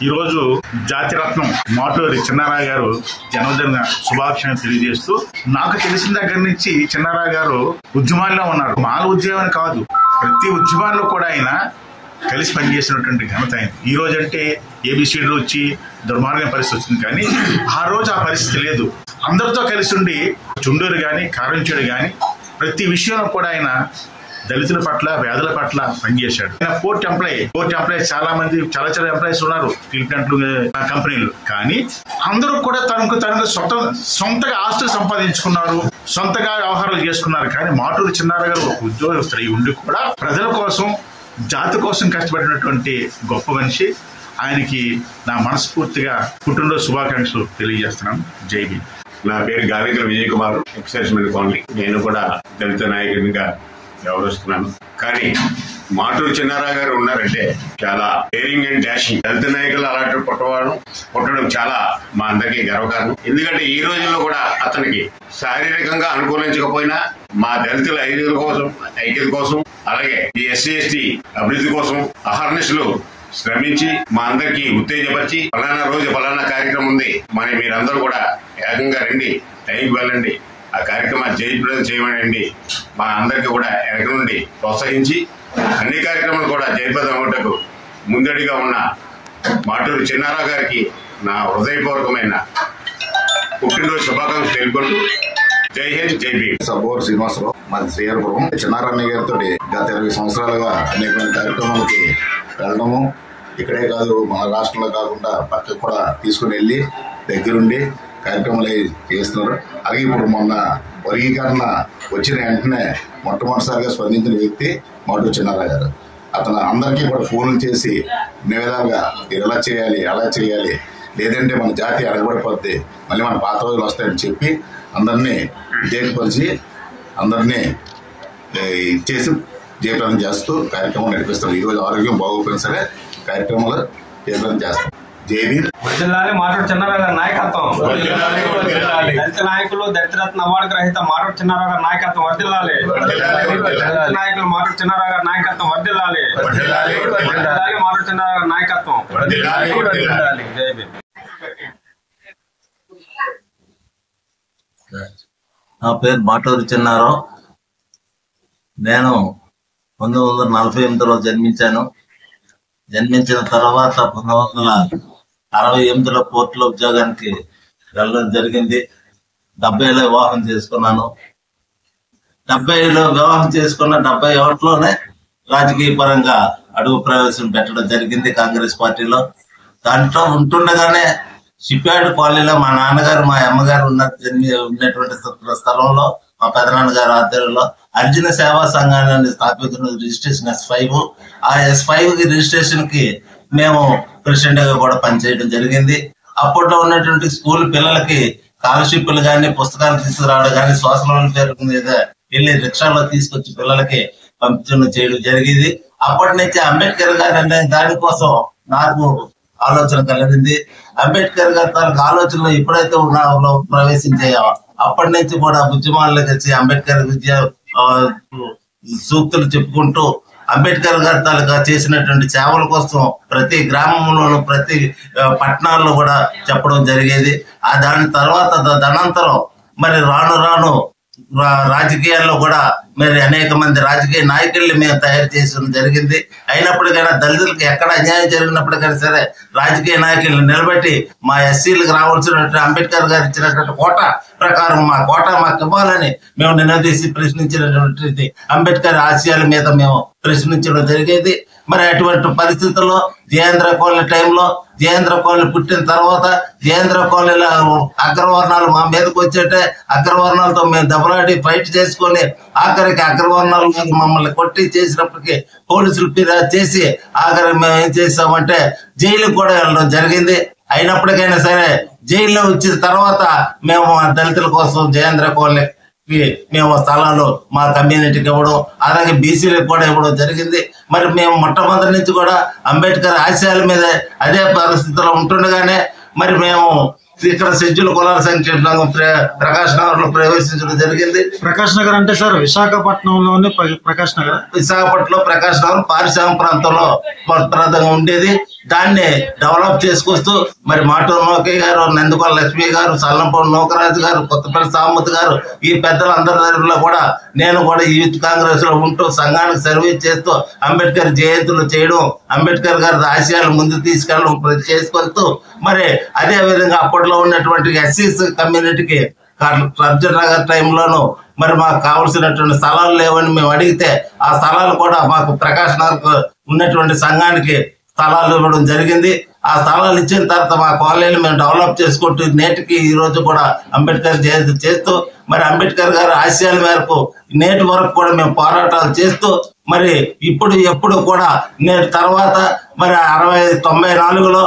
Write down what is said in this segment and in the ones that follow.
ఈ రోజు జాతిరత్నం మాటూరి చిన్నారావు గారు జన్మదిన శుభాకాంక్షలు తెలియజేస్తూ, నాకు తెలిసిన దగ్గర నుంచి చిన్నారావు గారు ఉద్యమాల్లో ఉన్నారు. మాల ఉద్యమం కాదు, ప్రతి ఉద్యమాల్లో కూడా ఆయన కలిసి పనిచేసినటువంటి ఘనత ఆయన. ఈ రోజు అంటే ఏబిసిడీలు వచ్చి దుర్మార్గం పరిస్థితి వచ్చింది, కానీ ఆ రోజు ఆ పరిస్థితి లేదు. అందరితో కలిసి ఉండి చుండూరు కానీ కారంచేడు కానీ ప్రతి విషయంలో కూడా ఆయన దళితుల పట్ల, పేదల పట్ల పనిచేశాడు. పోర్ట్ ఎంప్లాయీస్ చాలా మంది చాలా ఎంప్లాయీస్ ఉన్నారు స్టీల్ ప్లాంట్లు, కంపెనీలు. కానీ అందరూ కూడా తనకు సొంతగా ఆస్తులు సంపాదించుకున్నారు, సొంతగా వ్యవహారాలు చేసుకున్నారు. కానీ మాటూరి చిన్నారావు గారు ఒక ఉద్యోగస్తుడు ఉండి కూడా ప్రజల కోసం, జాతి కోసం కష్టపడినటువంటి గొప్ప మనిషి. ఆయనకి నా మనస్ఫూర్తిగా పుట్టినరోజు శుభాకాంక్షలు తెలియజేస్తున్నాను. జై భీమ్. నా పేరు గాలికల విజయ్ కుమార్, ఎక్సైజ్మెంట్ కాలనీ. నేను కూడా దళిత నాయకునిగా వ్యవహరిస్తున్నాను. కానీ మాటూరి చిన్నారావు గారు ఉన్నారంటే చాలా డేరింగ్ అండ్ డాషింగ్. దళిత నాయకులు అలాంటి పుట్టడం చాలా మా అందరికీ గర్వకారణం. ఎందుకంటే ఈ రోజుల్లో కూడా అతనికి శారీరకంగా అనుకూలించకపోయినా మా దళితుల ఐక్యత కోసం, అలాగే ఈ ఎస్సీ ఎస్టీ అభివృద్ధి కోసం అహర్నిశలు శ్రమించి మా అందరికి ఉత్తేజపరిచి, ఫలానా రోజు ఫలానా కార్యక్రమం ఉంది, మరి మీరందరూ కూడా ఏకంగా రండి, టైంకి వెళ్ళండి, ఆ కార్యక్రమాన్ని జయప్రదం చేయమనండి, మా అందరికీ కూడా వెనక నుండి ప్రోత్సహించి అన్ని కార్యక్రమాలు కూడా జయప్రదం అవ్వటకు ముందడిగా ఉన్న మాటూరి చిన్నారావు గారికి నా హృదయపూర్వకమైన పుట్టినరోజు శుభాకాంక్షలు తెలుపుకుంటూ జై హింద్, జై భీమ్. సబ్బోర్ శ్రీనివాసరావు, మాది శ్రీహరిపురం. చిన్నారావు గారితో గత 20 సంవత్సరాలుగా అనేక కార్యక్రమాలకి వెళ్ళడము, ఇక్కడే కాదు మన రాష్ట్రంలో కాకుండా పక్కకు కూడా తీసుకుని వెళ్ళి దగ్గరుండి కార్యక్రమాలు చేస్తున్నారు. అలాగే ఇప్పుడు మొన్న వర్గీకరణ వచ్చిన వెంటనే మొట్టమొదటిసారిగా స్పందించిన వ్యక్తి మాటూరి చిన్నారావు గారు. అతను అందరికీ కూడా ఫోన్లు చేసి ఇన్ని విధాలుగా మీరు ఎలా చేయాలి, అలా చేయాలి, లేదంటే మన జాతి అడగబడిపోద్ది, మళ్ళీ మన పాత రోజులు వస్తాయని చెప్పి అందరినీ ఉద్యోగపరిచి అందరినీ ఇచ్చేసి జయప్రదం చేస్తూ కార్యక్రమం నడిపిస్తారు. ఈరోజు ఆరోగ్యం బాగోపోయినా సరే కార్యక్రమాలు జయప్రదం చేస్తాం. వర్ధిల్లాలి మాటూరి చిన్నారావు గారి నాయకత్వం. దళిత నాయకులు దళితరత్న అవార్డు గ్రహీత మాటూరి చిన్నారావు గారి నాయకత్వం వర్ధిల్లాలి. నాయకులు మాటూరి చిన్నారావు గారి నాయకత్వం వర్ధిల్లాలి. మాటూరి చిన్నారావు గారి నాయకత్వం. జై భీమ్. నా పేరు మాటూరి చిన్నారావు. నేను 1948లో జన్మించాను. జన్మించిన తర్వాత 1968లో పోర్టులో ఉద్యోగానికి వెళ్ళడం జరిగింది. 70లో వివాహం చేసుకున్నాను. 70లో వివాహం చేసుకున్న 71లోనే రాజకీయ పరంగా అడుగు ప్రవేశం పెట్టడం జరిగింది కాంగ్రెస్ పార్టీలో. దాంట్లో ఉంటుండగానే షిప్యార్డ్ కాలనీలో మా నాన్నగారు, మా అమ్మగారు ఉన్నటువంటి స్థలంలో మా పెదనాన్నగారు ఆధ్వర్యంలో అర్జున సేవా సంఘాన్ని స్థాపించిన రిజిస్ట్రేషన్ S5. ఆ S5 రిజిస్ట్రేషన్ కి మేము ప్రెసిడెంట్ గా కూడా పనిచేయడం జరిగింది. అప్పట్లో ఉన్నటువంటి స్కూల్ పిల్లలకి స్కాలర్షిప్లు కానీ, పుస్తకాలు తీసుకురావడం కానీ, సోషల్ పేరు మీద వెళ్ళి రిక్షాలో తీసుకొచ్చి పిల్లలకి పంపించడం చేయడం జరిగింది. అప్పటి నుంచి అంబేద్కర్ గారు అనే దానికోసం నాకు ఆలోచన కలిగింది. అంబేద్కర్ గారి తాలూకు ఆలోచనలు ఎప్పుడైతే ప్రవేశించాయో అప్పటి నుంచి కూడా ఉద్యమాల్లోకి వచ్చి అంబేద్కర్ సూక్తులు చెప్పుకుంటూ అంబేద్కర్ గారి తాలూకా చేసినటువంటి సేవల కోసం ప్రతి గ్రామంలోనూ, ప్రతి పట్టణాల్లో కూడా చెప్పడం జరిగేది. దాని తర్వాత తదనంతరం మరి రాను రాజకీయాల్లో కూడా మరి అనేక మంది రాజకీయ నాయకుల్ని మేము తయారు చేయడం జరిగింది. అయినప్పటికైనా దళితులకు ఎక్కడ అన్యాయం జరిగినప్పటికైనా సరే రాజకీయ నాయకులను నిలబెట్టి మా ఎస్సీలకు రావాల్సినటువంటి అంబేద్కర్ గారు ఇచ్చినటువంటి కోట ప్రకారం మా కోట మాకు ఇవ్వాలని మేము నిలదీసి ప్రశ్నించినటువంటి అంబేద్కర్ ఆశయాల మీద మేము ప్రశ్నించడం జరిగేది. మరి అటువంటి పరిస్థితుల్లో జయేంద్ర కాలనీ టైంలో, జయేంద్ర కాలనీ పుట్టిన తర్వాత జయేంద్ర కాలనీలో అగ్రవర్ణాలు మా మీదకి వచ్చేటే అగ్రవర్ణాలతో మేము దెబ్బలాడి ఫైట్ చేసుకొని ఆఖరికి అగ్రవర్ణాలు మమ్మల్ని కొట్టి చేసినప్పటికీ పోలీసులు ఫిర్యాదు చేసి ఆఖరి మేము ఏం చేసామంటే జైలుకి కూడా వెళ్ళడం జరిగింది. అయినప్పటికైనా సరే జైల్లో వచ్చిన తర్వాత మేము దళితుల కోసం జయేంద్ర కాలనీ మేము స్థలాలు మా కమ్యూనిటీకి ఇవ్వడం, అలాగే బీసీలకు కూడా ఇవ్వడం జరిగింది. మరి మేము మొట్టమొదటి నుంచి కూడా అంబేద్కర్ ఆశయాల మీద అదే పరిస్థితిలో ఉంటుండగానే మరి మేము ఇక్కడ షెడ్యూల్ కులాల సంక్షేమ ప్రకాష్ నగర్ లో ప్రవేశించడం జరిగింది. ప్రకాష్ నగర్ అంటే సార్ విశాఖపట్నంలోనే ప్రకాష్ నగర్. విశాఖపట్నంలో ప్రకాష్ నగర్ పారిశ్రామిక ప్రాంతంలో ప్రధానంగా ఉండేది. దాన్ని డెవలప్ చేసుకొస్తూ మరి మాటూరు నోకే గారు, నందుకొల లక్ష్మి గారు, సల్లంపూడి నూకరాజు గారు, కొత్తపల్లి సామూర్తి గారు, ఈ పెద్దలందరి దగ్గరలో కూడా నేను కూడా యూత్ కాంగ్రెస్ లో ఉంటూ సంఘానికి సర్వీస్ చేస్తూ అంబేద్కర్ జయంతులు చేయడం, అంబేద్కర్ గారి ఆశయాలు ముందుకు తీసుకెళ్ళడం చేసుకొస్తూ మరి అదే విధంగా అప్పట్లో ఉన్నటువంటి ఎస్సీస్ కమ్యూనిటీకి సర్జన్ నగర్ టైంలోనూ మరి మాకు కావాల్సినటువంటి స్థలాలు లేవని మేము అడిగితే ఆ స్థలాలు కూడా మాకు ప్రకాష్ నగర్ ఉన్నటువంటి సంఘానికి స్థలాలు ఇవ్వడం జరిగింది. ఆ స్థలాలు ఇచ్చిన తర్వాత మా కాలనీలు మేము డెవలప్ చేసుకుంటూ నేటికి ఈ రోజు కూడా అంబేద్కర్ జయంతి చేస్తూ మరి అంబేద్కర్ గారి ఆశయాల మేరకు నేటి వరకు కూడా మేము పోరాటాలు చేస్తూ మరి ఎప్పుడు కూడా నేటి తర్వాత మరి 94లో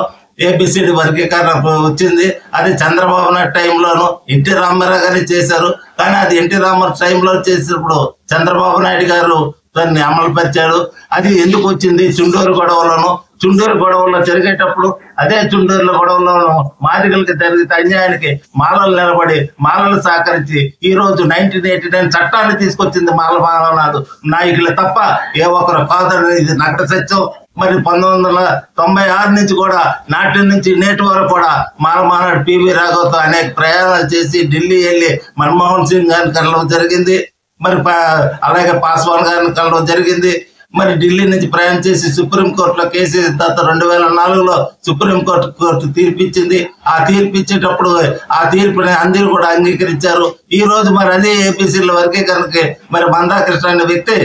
ఏబిసిడి వర్గీకరణ వచ్చింది. అది చంద్రబాబు నాయుడు టైంలోను ఎన్టీ రామారావు గారు చేశారు. కానీ అది ఎన్టీ రామారావు టైంలో చేసినప్పుడు చంద్రబాబు నాయుడు గారు దాన్ని అమలు పరిచాడు. అది ఎందుకు వచ్చింది? చుండూరు గొడవల్లో జరిగేటప్పుడు అదే చుండూరులో గొడవలోను మాదిగలకి జరిగితే అన్యాయానికి మాలలు నిలబడి మాలలు సహకరించి ఈ రోజు 1989 చట్టాన్ని తీసుకొచ్చింది మాల నాయకులు తప్ప ఏ ఒక్కరు కాదని ఇది నగ్న సత్యం. మరి 1996 నుంచి కూడా నాటి నుంచి నేటి వరకు కూడా మాలమానాడు పివి రాఘవతో అనేక ప్రయాణాలు చేసి ఢిల్లీ వెళ్ళి మన్మోహన్ సింగ్ గారిని కలవడం జరిగింది. మరి అలాగే పాస్వాన్ గారిని కలవడం జరిగింది. మరి ఢిల్లీ నుంచి ప్రయాణం చేసి సుప్రీంకోర్టులో కేసు వేసిన తర్వాత 2004లో సుప్రీంకోర్టు తీర్పిచ్చింది. ఆ తీర్పిచ్చేటప్పుడు ఆ తీర్పుని అందరూ కూడా అంగీకరించారు. ఈ రోజు మరి అదే ఏపీసీల వర్గీకరణకి మరి మందాకృష్ణ అనే వ్యక్తి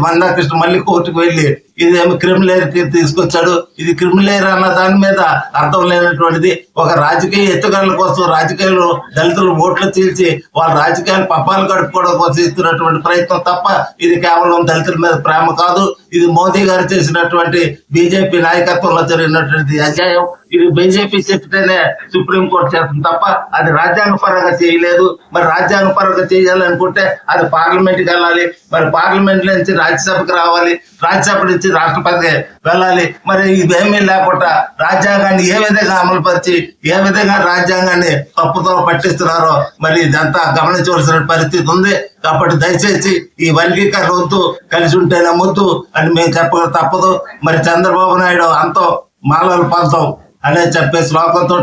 మందాకృష్ణ మళ్ళీ కోర్టుకు వెళ్ళి ఇదేమి క్రిమిలేర్ తీసుకొచ్చాడు. ఇది క్రిమిలేర్ అన్న దాని మీద అర్థం లేనటువంటిది. ఒక రాజకీయ ఎత్తుగడల కోసం రాజకీయాలు దళితులు ఓట్లు చీల్చి వాళ్ళ రాజకీయాలు పప్పాలు గడుపుకోవడం కోసం ఇస్తున్నటువంటి ప్రయత్నం తప్ప ఇది కేవలం దళితుల మీద ప్రేమ కాదు. ఇది మోదీ గారు చేసినటువంటి బీజేపీ నాయకత్వంలో జరిగినటువంటి అధ్యాయం. ఇది బీజేపీ చెప్తేనే సుప్రీంకోర్టు చేస్తుంది తప్ప అది రాజ్యాంగ పరంగా చేయలేదు. మరి రాజ్యాంగ పరంగా చేయాలనుకుంటే అది పార్లమెంట్కి వెళ్ళాలి. మరి పార్లమెంట్ నుంచి రాజ్యసభకి రావాలి, రాజ్యసభ నుంచి రాష్ట్రపతికి వెళ్ళాలి. మరి ఇవేమీ లేకుండా రాజ్యాంగాన్ని ఏ విధంగా అమలుపరిచి ఏ విధంగా రాజ్యాంగాన్ని తప్పుతో పట్టిస్తున్నారో మరి ఇదంతా గమనించవలసిన పరిస్థితి ఉంది. కాబట్టి దయచేసి ఈ వర్గీకరణ వద్దు, కలిసి ఉంటేనే ముద్దు అని మేము చెప్పక తప్పదు. మరి చంద్రబాబు నాయుడు అంతో మాలలు పంతం అనే చెప్పే శ్లోకంతో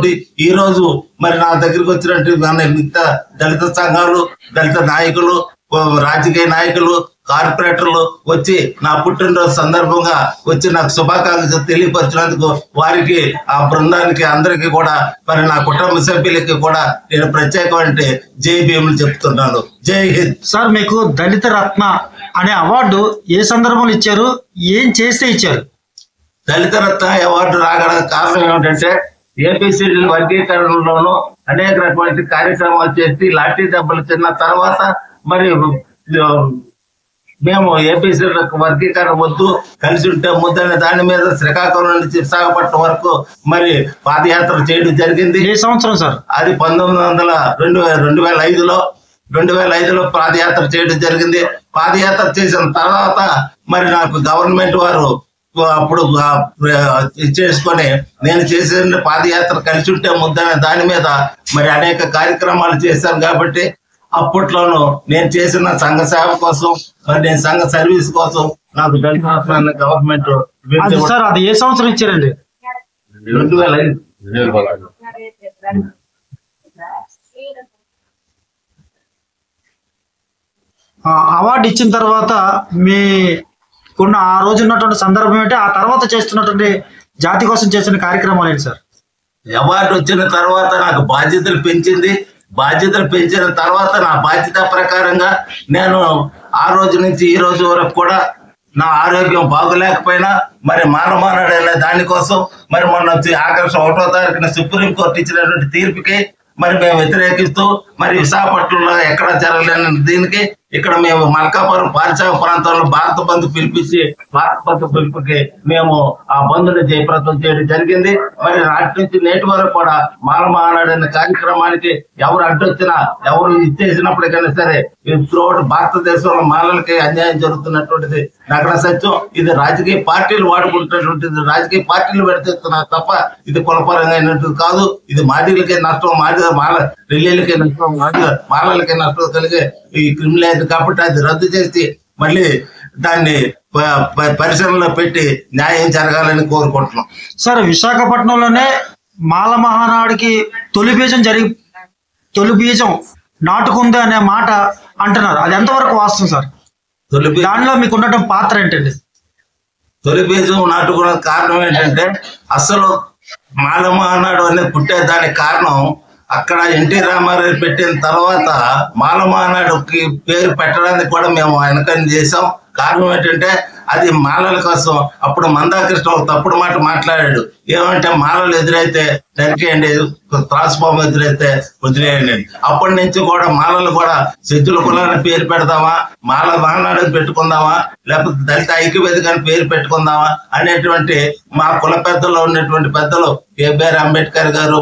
ఈ రోజు మరి నా దగ్గరికి వచ్చినట్టు మిగతా దళిత సంఘాలు, దళిత నాయకులు, రాజకీయ నాయకులు, కార్పొరేటర్లు వచ్చి నా పుట్టినరోజు సందర్భంగా వచ్చి నాకు శుభాకాంక్షలు తెలియపరిచినందుకు వారికి, ఆ బృందానికి అందరికీ కూడా మరి నా కుటుంబ సభ్యులకి కూడా నేను ప్రత్యేకమైన జై భీములు చెప్తున్నాను. జై హింద్. సార్, మీకు దళిత రత్న అనే అవార్డు ఏ సందర్భంలో ఇచ్చారు? ఏం చేస్తే ఇచ్చారు? దళిత రత్న అవార్డు రాగడానికి కారణం ఏమిటంటే ఏపీసీడీ వర్గీకరణలోనూ అనేక రకమైన కార్యక్రమాలు చేసి లాఠీ దెబ్బలు తిన్న తర్వాత మరి మేము ఏపీసీ వర్గీకరణ వద్దు, కలిసి ఉంటే ముద్దనే దాని మీద శ్రీకాకుళం నుంచి విశాఖపట్నం వరకు మరి పాదయాత్ర చేయడం జరిగింది. ఏ సంవత్సరం సార్? అది 2005లో పాదయాత్ర చేయడం జరిగింది. పాదయాత్ర చేసిన తర్వాత మరి నాకు గవర్నమెంట్ వారు అప్పుడు చేసుకొని నేను చేసిన పాదయాత్ర కలిసి ఉంటే ముద్దనే దాని మీద మరి అనేక కార్యక్రమాలు చేశాను. కాబట్టి అప్పట్లోనూ నేను చేసిన సంఘ సేవ కోసం మరి నేను సంఘ సర్వీస్ కోసం నాకు గవర్నమెంట్ సార్ అది ఏ సంవత్సరం ఇచ్చారండి? 2005. అవార్డు ఇచ్చిన తర్వాత మీ కొన్ని ఆ రోజు ఉన్నటువంటి సందర్భం ఏంటి? ఆ తర్వాత చేస్తున్నటువంటి జాతి కోసం చేసిన కార్యక్రమాలు ఏంటి సార్? అవార్డు వచ్చిన తర్వాత నాకు బాధ్యతలు పెంచింది. బాధ్యతలు పెంచిన తర్వాత నా బాధ్యత ప్రకారంగా నేను ఆ రోజు నుంచి ఈ రోజు వరకు కూడా నా ఆరోగ్యం బాగోలేకపోయినా మరి మానమానాడు దానికోసం మరి మొన్న ఆగస్టు 1వ తారీఖున సుప్రీంకోర్టు ఇచ్చినటువంటి తీర్పుకి మరి మేము వ్యతిరేకిస్తూ మరి విశాఖపట్నంలో ఎక్కడ జరగలేని దీనికి ఇక్కడ మేము మల్కాపురం పారిశ్రామిక ప్రాంతంలో భారత బంధు పిలిపించి భారత బంధు పిలుపుకి మేము ఆ బంధుని జయప్రదం చేయడం జరిగింది. మరి నాటి నుంచి నేటి వరకు కూడా మానమానాడు అనే కార్యక్రమానికి ఎవరు అడ్డొచ్చినా ఎవరు ఇచ్చేసినప్పటికైనా సరే త్రూఅవుట్ భారతదేశంలో మాలలకి అన్యాయం జరుగుతున్నటువంటిది నగ్న సత్యం. ఇది రాజకీయ పార్టీలు వాడుకుంటున్నటువంటిది, రాజకీయ పార్టీలు పెడుతున్నారు తప్ప ఇది కులపరంగా కాదు. ఇది మాదిలకే నష్టం, రెల్లీలకే నష్టం, మాలలకే నష్టం కలిగే ఈ క్రిమినల్ కాబట్టి అది రద్దు చేసి మళ్ళీ దాన్ని పరిశీలనలో పెట్టి న్యాయం జరగాలని కోరుకుంటున్నాం. సార్, విశాఖపట్నంలోనే మాల మహానాడికి తొలి బీజం నాటుకుంది అనే మాట అంటున్నారు. అది ఎంతవరకు వాస్తవం సార్? దానిలో మీకు ఉన్నటువంటి పాత్ర ఏంటండి? తొలి బీజం నాటుకున్న కారణం ఏంటంటే అసలు మాల మహానాడు అనేది పుట్టేదానికి కారణం అక్కడ ఎన్టీ రామారావు పెట్టిన తర్వాత మాల మహానాడుకి పేరు పెట్టడానికి కూడా మేము వెనకని చేసాం. కారణం ఏంటంటే అది మాలల కోసం అప్పుడు మందాకృష్ణ ఒక తప్పుడు మాట మాట్లాడాడు. ఏమంటే మాలలు ఎదురైతే నరికేయండి, ట్రాన్స్ఫార్మ్ ఎదురైతే వదిలేయండి. అప్పటి నుంచి కూడా మాలలు కూడా సిద్ధుల కులాన్ని పేరు పెడదామా, మాల మహానాడుని పెట్టుకుందామా, లేకపోతే దళిత ఐక్యవేదిక అని పేరు పెట్టుకుందామా అనేటువంటి మా కుల పెద్దలో ఉన్నటువంటి పెద్దలు కేబీఆర్ అంబేద్కర్ గారు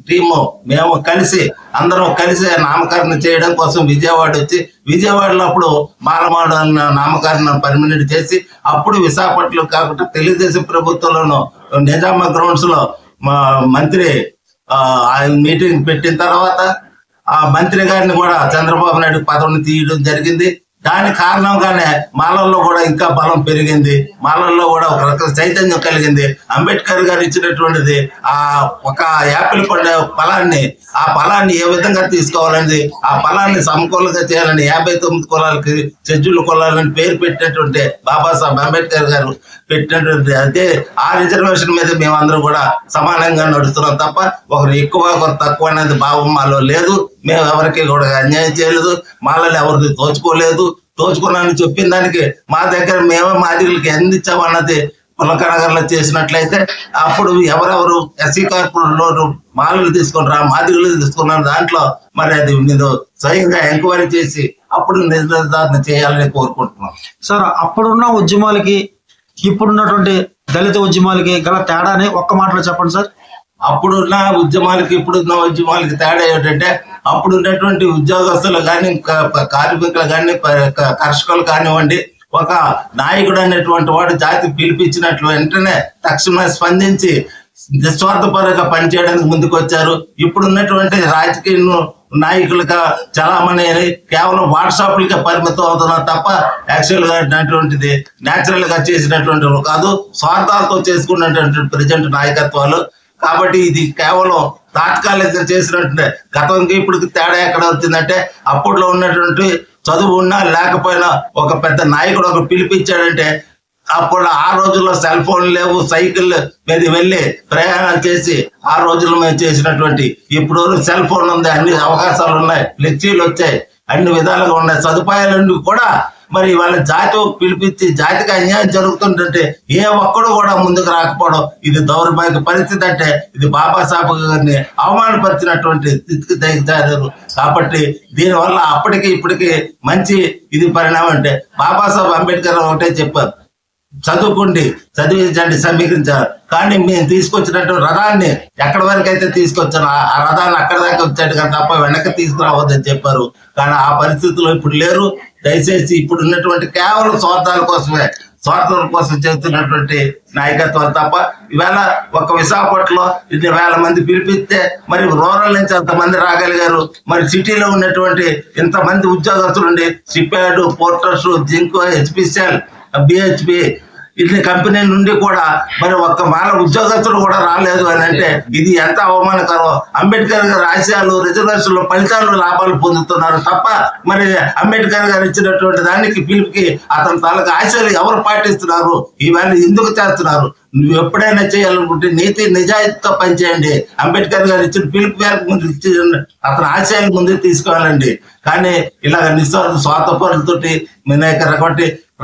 టీము మేము కలిసి అందరం కలిసి నామకరణం చేయడం కోసం విజయవాడ వచ్చి విజయవాడలో అప్పుడు మాలమాడు అన్న నామకరణం పర్మినెంట్ చేసి అప్పుడు విశాఖపట్నం కాకుండా తెలుగుదేశం ప్రభుత్వంలోనూ నిజామా గ్రౌండ్స్ లో మా మంత్రి ఆయన మీటింగ్ పెట్టిన తర్వాత ఆ మంత్రి గారిని కూడా చంద్రబాబు నాయుడు పదవిని తీయడం జరిగింది. దాని కారణంగానే మాలల్లో కూడా ఇంకా బలం పెరిగింది, మాలల్లో కూడా ఒక రకం చైతన్యం కలిగింది. అంబేద్కర్ గారు ఇచ్చినటువంటిది ఆ ఒక యాపిల్ పండు ఆ ఫలాన్ని ఏ విధంగా తీసుకోవాలని, ఆ ఫలాన్ని సమకూలంగా చేయాలని 59 కులాలకి షెడ్యూల్ కులాలని పేరు పెట్టినటువంటి బాబాసాహెబ్ అంబేద్కర్ గారు పెట్టినటువంటి అదే ఆ రిజర్వేషన్ మీద మేమందరం కూడా సమానంగా నడుస్తున్నాం తప్ప ఒకరు ఎక్కువ ఒకరు తక్కువ అనేది భావం మాలో లేదు. మేము ఎవరికి కూడా అన్యాయం చేయలేదు, మాలలో ఎవరికి దోచుకున్నానని చెప్పిన దానికి మా దగ్గర మేమే మాదిగలకి ఎంత ఇచ్చామన్నది పుల్లకనగర్లో చేసినట్లయితే అప్పుడు ఎవరెవరు ఎస్సీ కార్పొరేట్లో మాలలు తీసుకున్నారు, మాదిగలు తీసుకున్నారు, దాంట్లో మరి అది మీరు స్వయంగా ఎంక్వైరీ చేసి అప్పుడు నిర్ధారణ చేయాలని కోరుకుంటున్నాం. సార్, అప్పుడున్న ఉద్యమాలకి ఇప్పుడున్నటువంటి దళిత ఉద్యమాలకి గల తేడాని ఒక్క మాటలో చెప్పండి సార్. అప్పుడున్న ఉద్యమాలకి ఇప్పుడున్న ఉద్యమాలకి తేడా ఏమిటంటే అప్పుడు ఉన్నటువంటి ఉద్యోగస్తులు కానీ కార్మికులు కానీ కర్షకులు కానివ్వండి, ఒక నాయకుడు అనేటువంటి వాడు జాతి పిలిపించినట్లు వెంటనే తక్షణమే స్పందించి నిస్వార్థపరంగా పనిచేయడానికి ముందుకు వచ్చారు. ఇప్పుడున్నటువంటి రాజకీయ నాయకులుగా చలామణి కేవలం వాట్సాప్లకే పరిమితం అవుతున్నారు తప్ప యాక్చువల్ గా ఉన్నటువంటిది న్యాచురల్ గా చేసినటువంటి కాదు, స్వార్థాలతో చేసుకున్నటువంటి ప్రజెంట్ నాయకత్వాలు. కాబట్టి ఇది కేవలం తాత్కాలికంగా చేసినట్టు గతంకి ఇప్పటికి తేడా ఎక్కడ వచ్చిందంటే అప్పట్లో ఉన్నటువంటి చదువు ఉన్నా లేకపోయినా ఒక పెద్ద నాయకుడు ఒక పిలిపించాడంటే అప్పుడు ఆ రోజుల్లో సెల్ ఫోన్ లేవు, సైకిల్ మీద వెళ్ళి ప్రయాణాలు చేసి ఆ రోజుల్లో మేము చేసినటువంటి ఇప్పుడు సెల్ ఫోన్ ఉంది, అన్ని అవకాశాలు ఉన్నాయి, ఫ్లెక్సీలు వచ్చాయి, అన్ని విధాలుగా ఉన్నాయి, సదుపాయాలన్నీ కూడా మరి వాళ్ళ జాతి పిలిపించి జాతికి అన్యాయం జరుగుతుంటే ఏ ఒక్కడు కూడా ముందుకు రాకపోవడం ఇది దౌర్భాగ్య పరిస్థితి. అంటే ఇది బాబాసాహెబ్ గారిని అవమానపరిచినటువంటి స్థితికి దయచేశారు. కాబట్టి దీనివల్ల అప్పటికి ఇప్పటికి మంచి ఇది పరిణామం. అంటే బాబాసాహెబ్ అంబేద్కర్ ఒకటే చెప్పారు, చదువుకోండి, చదివించండి, సమీకరించారు. కానీ మేము తీసుకొచ్చినట్టు రథాన్ని ఎక్కడి వరకు అయితే తీసుకొచ్చాను ఆ రథాన్ని అక్కడి దాకా వచ్చాడు కానీ తప్ప వెనక్కి తీసుకురావద్దని చెప్పారు. కానీ ఆ పరిస్థితుల్లో ఇప్పుడు లేరు. దయచేసి ఇప్పుడు ఉన్నటువంటి కేవలం స్వార్థాల కోసం చేస్తున్నటువంటి నాయకత్వాలు తప్ప ఇవాళ ఒక విశాఖపట్నంలో 20,000 మంది పిలిపిస్తే మరి రూరల్ నుంచి అంతమంది రాగలిగారు. మరి సిటీలో ఉన్నటువంటి ఇంతమంది ఉద్యోగస్తులు ఉండి సిప్యాడ్, పోర్టర్స్, జింకో, హెచ్పిసిఎల్, బిహెచ్పి ఇట్లా కంపెనీ నుండి కూడా మరి ఒక్క మాల ఉద్యోగస్తులు కూడా రాలేదు అని అంటే ఇది ఎంత అవమానకరం. అంబేద్కర్ గారి ఆశయాలు రిజర్వేషన్లో ఫలితాలు లాభాలు పొందుతున్నారు తప్ప మరి అంబేద్కర్ గారు ఇచ్చినటువంటి దానికి పిలుపుకి అతని తాలూకు ఆశయాలు ఎవరు పాటిస్తున్నారు, ఇవన్నీ ఎందుకు చేస్తున్నారు? నువ్వు ఎప్పుడైనా చేయాలనుకుంటే నీతి నిజాయితీతో పనిచేయండి. అంబేద్కర్ గారు ఇచ్చిన పిలుపు మేరకు ముందు అతని ఆశయాలు ముందుకు తీసుకువెళ్ళండి. కానీ ఇలాగ స్వార్థపరులతోటి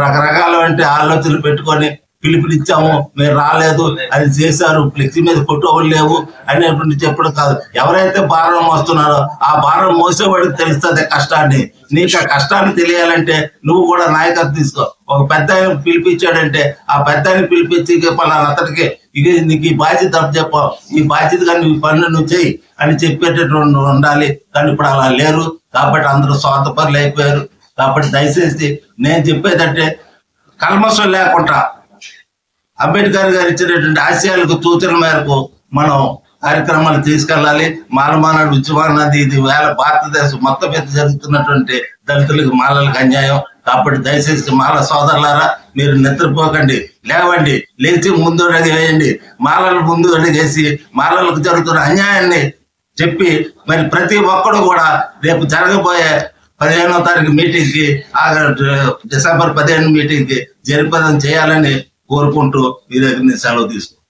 రకరకాల ఆలోచనలు పెట్టుకొని పిలుపునిచ్చాము, మీరు రాలేదు, అది చేశారు, ఫ్లెక్సీ మీద ఫోటోలు లేవు అనేటువంటి చెప్పడం కాదు. ఎవరైతే భారం మోస్తున్నారో ఆ భారం మోసేవాడికి తెలుస్తుంది కష్టాన్ని. నీకు ఆ కష్టాన్ని తెలియాలంటే నువ్వు కూడా నాయకత్వం తీసుకో. ఒక పెద్ద ఆయన పిలిపించాడంటే ఆ పెద్ద ఆయన పిలిపించి పలానా అతడికి ఇక నీకు ఈ బాధ్యత చెప్పావు, ఈ బాధ్యత కానీ నీ పనులు నువ్వు చెయ్యి అని చెప్పేటటువంటి ఉండాలి. కానీ ఇప్పుడు అలా లేరు. కాబట్టి అందరూ స్వార్థపరులు అయిపోయారు. కాబట్టి దయచేసి నేను చెప్పేదంటే కల్మషం లేకుండా అంబేద్కర్ గారు ఇచ్చినటువంటి ఆశయాలకు సూచనల మేరకు మనం కార్యక్రమాలు తీసుకెళ్ళాలి. మాలమానాడు ఉద్యమాన్నది ఇది వేళ భారతదేశం మొత్తం మీద జరుగుతున్నటువంటి దళితులకు మాలలకు అన్యాయం. కాబట్టి దయచేసి మాల సోదరులారా మీరు నిద్రపోకండి, లేవండి, లేచి ముందు అడుగు వేయండి. మాలలు ముందు అడుగేసి మాలలకు జరుగుతున్న అన్యాయాన్ని చెప్పి మరి ప్రతి ఒక్కడు కూడా రేపు జరగబోయే 15వ తారీఖు మీటింగ్ కి డిసెంబర్ 15 మీటింగ్ కి జరిపేదం చేయాలని కోరుకుంటూ మీ దగ్గర నుంచి సెలవు తీసుకుంటాం.